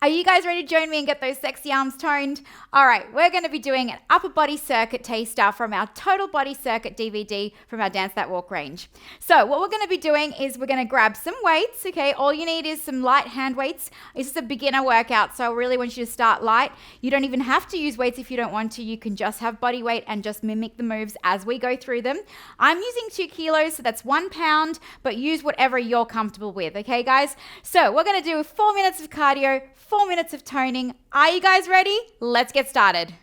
Are you guys ready to join me and get those sexy arms toned? All right, we're going to be doing an upper body circuit taster from our total body circuit DVD from our Dance That Walk range. So what we're going to be doing is we're going to grab some weights, okay? All you need is some light hand weights. This is a beginner workout, so I really want you to start light. You don't even have to use weights if you don't want to. You can just have body weight and just mimic the moves as we go through them. I'm using 2 kilos, so that's 1 pound, but use whatever you're comfortable with, okay, guys? So we're going to do 4 minutes of cardio, 4 minutes of toning. Are you guys ready? Let's get started.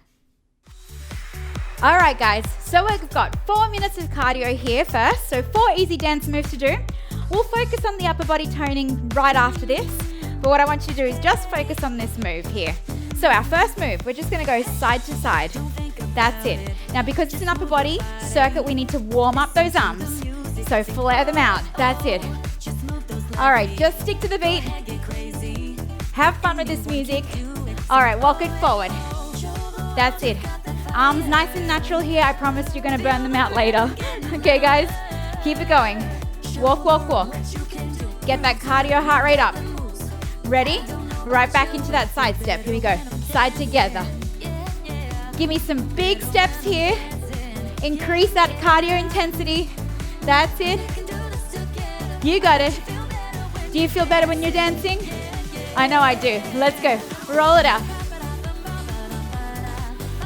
All right, guys, so we've got 4 minutes of cardio here first. So 4 easy dance moves to do. We'll focus on the upper body toning right after this. But what I want you to do is just focus on this move here. So our first move, we're just gonna go side to side. That's it. Now, because it's an upper body circuit, we need to warm up those arms. So flare them out, that's it. All right, just stick to the beat. Have fun with this music. All right, walk it forward. That's it. Arms nice and natural here. I promise you're gonna burn them out later. Okay, guys? Keep it going. Walk, walk, walk. Get that cardio heart rate up. Ready? Right back into that side step. Here we go. Side together. Give me some big steps here. Increase that cardio intensity. That's it. You got it. Do you feel better when you're dancing? I know I do. Let's go. Roll it out.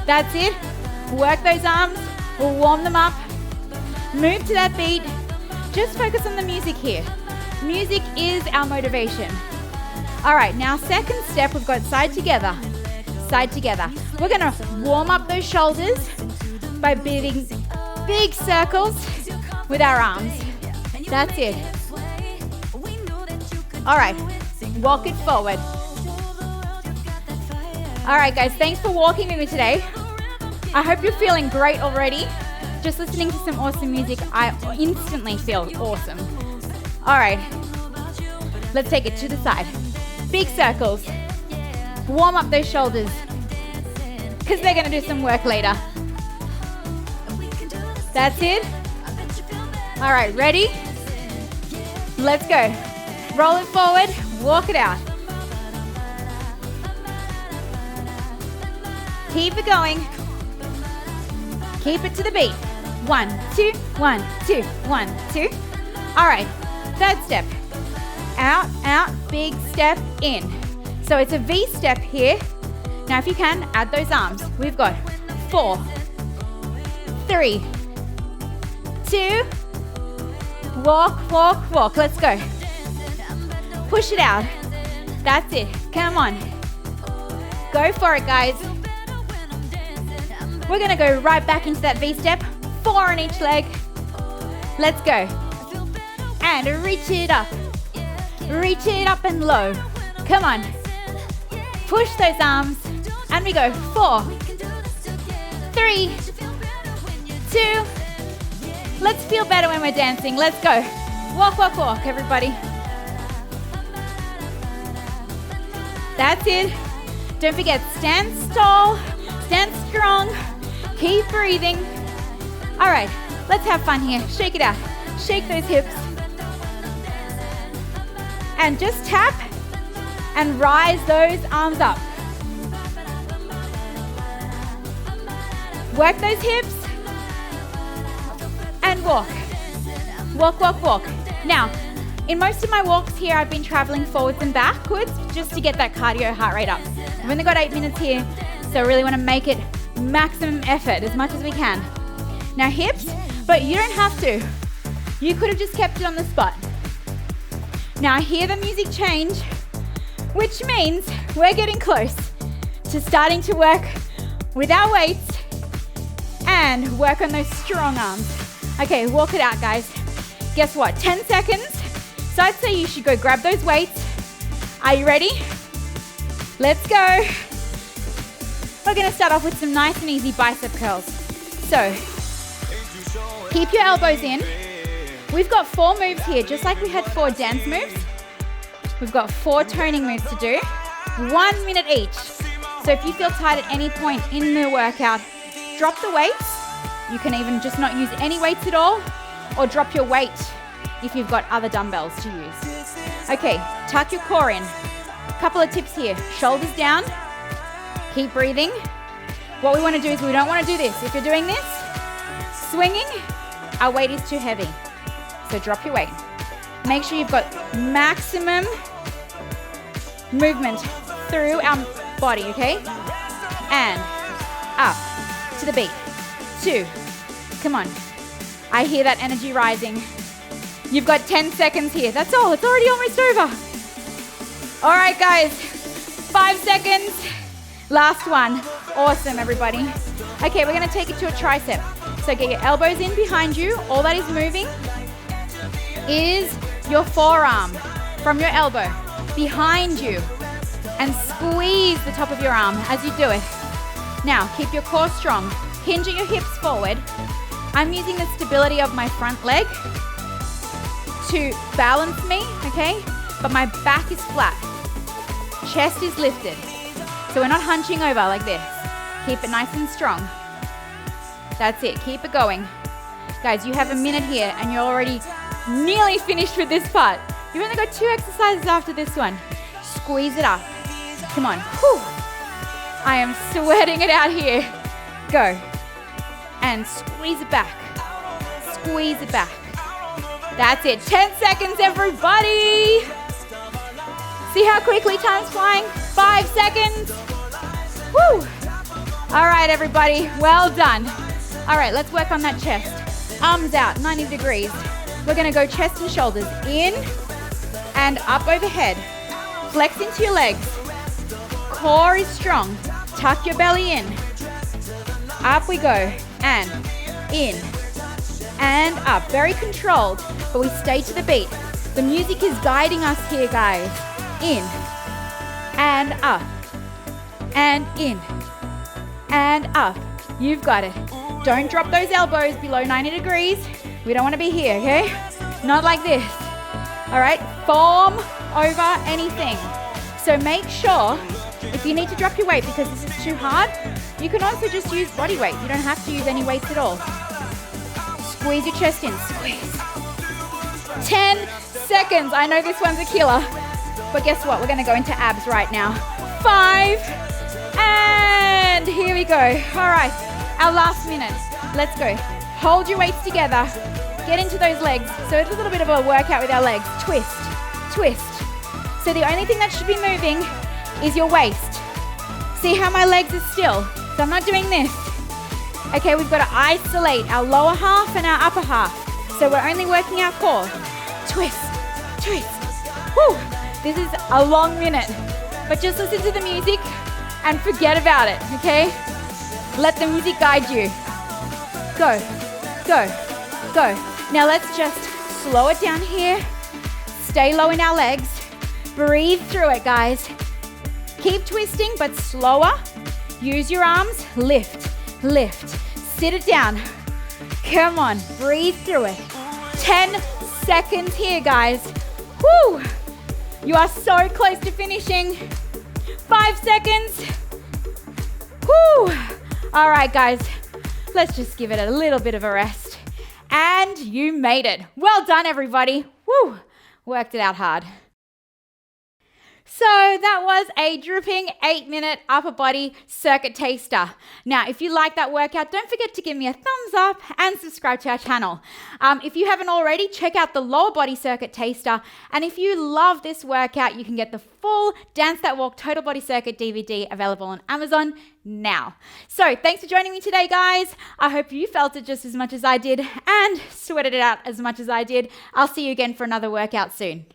That's it. Work those arms. We'll warm them up. Move to that beat. Just focus on the music here. Music is our motivation. All right, now second step, we've got side together. Side together. We're gonna warm up those shoulders by beating big circles with our arms. That's it. All right. Walk it forward. All right, guys, thanks for walking with me today. I hope you're feeling great already. Just listening to some awesome music, I instantly feel awesome. All right, let's take it to the side. Big circles. Warm up those shoulders because they're gonna do some work later. That's it. All right, ready? Let's go. Roll it forward. Walk it out. Keep it going. Keep it to the beat. 1, 2, 1, 2, 1, 2. All right, third step. Out, out, big step in. So it's a V step here. Now if you can, add those arms. We've got 4, 3, 2, walk, walk, walk. Let's go. Push it out. That's it. Come on. Go for it, guys. We're going to go right back into that V-step. 4 on each leg. Let's go. And reach it up. Reach it up and low. Come on. Push those arms. And we go 4, 3, 2. Let's feel better when we're dancing. Let's go. Walk, walk, walk, everybody. That's it. Don't forget, stand tall, stand strong, keep breathing. All right, let's have fun here. Shake it out. Shake those hips. And just tap and rise those arms up. Work those hips and walk. Walk, walk, walk. Now, in most of my walks here, I've been traveling forwards and backwards just to get that cardio heart rate up. We've only got 8 minutes here, so I really want to make it maximum effort as much as we can. Now hips, but you don't have to. You could have just kept it on the spot. Now I hear the music change, which means we're getting close to starting to work with our weights and work on those strong arms. Okay, walk it out, guys. Guess what? 10 seconds. So I'd say you should go grab those weights. Are you ready? Let's go. We're gonna start off with some nice and easy bicep curls. So, keep your elbows in. We've got 4 moves here, just like we had 4 dance moves. We've got 4 toning moves to do, 1 minute each. So if you feel tight at any point in the workout, drop the weights. You can even just not use any weights at all, or drop your weight if you've got other dumbbells to use. Okay, tuck your core in. Couple of tips here. Shoulders down. Keep breathing. What we want to do is we don't want to do this. If you're doing this, swinging, our weight is too heavy. So drop your weight. Make sure you've got maximum movement through our body, okay? And up to the beat. 2. Come on. I hear that energy rising. You've got 10 seconds here. That's all. It's already almost over. All right, guys. 5 seconds. Last one. Awesome, everybody. Okay, we're going to take it to a tricep. So get your elbows in behind you. All that is moving is your forearm from your elbow behind you. And squeeze the top of your arm as you do it. Now, keep your core strong. Hinge at your hips forward. I'm using the stability of my front leg to balance me, okay? But my back is flat. Chest is lifted. So we're not hunching over like this. Keep it nice and strong. That's it. Keep it going. Guys, you have a minute here and you're already nearly finished with this part. You've only got 2 exercises after this one. Squeeze it up. Come on. Whew. I am sweating it out here. Go. And squeeze it back. Squeeze it back. That's it. 10 seconds, everybody. See how quickly time's flying? 5 seconds. Woo. All right, everybody. Well done. All right, let's work on that chest. Arms out, 90 degrees. We're going to go chest and shoulders. In and up overhead. Flex into your legs. Core is strong. Tuck your belly in. Up we go. And in. And up. Very controlled, but we stay to the beat. The music is guiding us here, guys. In. And up. And in. And up. You've got it. Don't drop those elbows below 90 degrees. We don't want to be here, okay? Not like this. All right? Form over anything. So make sure, if you need to drop your weight because this is too hard, you can also just use body weight. You don't have to use any weights at all. Squeeze your chest in. Squeeze. 10 seconds. I know this one's a killer. But guess what? We're going to go into abs right now. 5. And here we go. All right. Our last minute. Let's go. Hold your weights together. Get into those legs. So it's a little bit of a workout with our legs. Twist. Twist. So the only thing that should be moving is your waist. See how my legs are still? So I'm not doing this. Okay, we've got to isolate our lower half and our upper half. So we're only working our core. Twist, twist. Whew. This is a long minute. But just listen to the music and forget about it, okay? Let the music guide you. Go, go, go. Now let's just slow it down here. Stay low in our legs. Breathe through it, guys. Keep twisting, but slower. Use your arms. Lift, lift. Sit it down. Come on, breathe through it. 10 seconds here, guys. Woo! You are so close to finishing. 5 seconds. Woo! All right, guys. Let's just give it a little bit of a rest. And you made it. Well done, everybody. Woo! Worked it out hard. So that was a dripping 8-minute upper body circuit taster. Now, if you like that workout, don't forget to give me a thumbs up and subscribe to our channel. If you haven't already, check out the lower body circuit taster. And if you love this workout, you can get the full Dance That Walk Total Body Circuit DVD available on Amazon now. So thanks for joining me today, guys. I hope you felt it just as much as I did and sweated it out as much as I did. I'll see you again for another workout soon.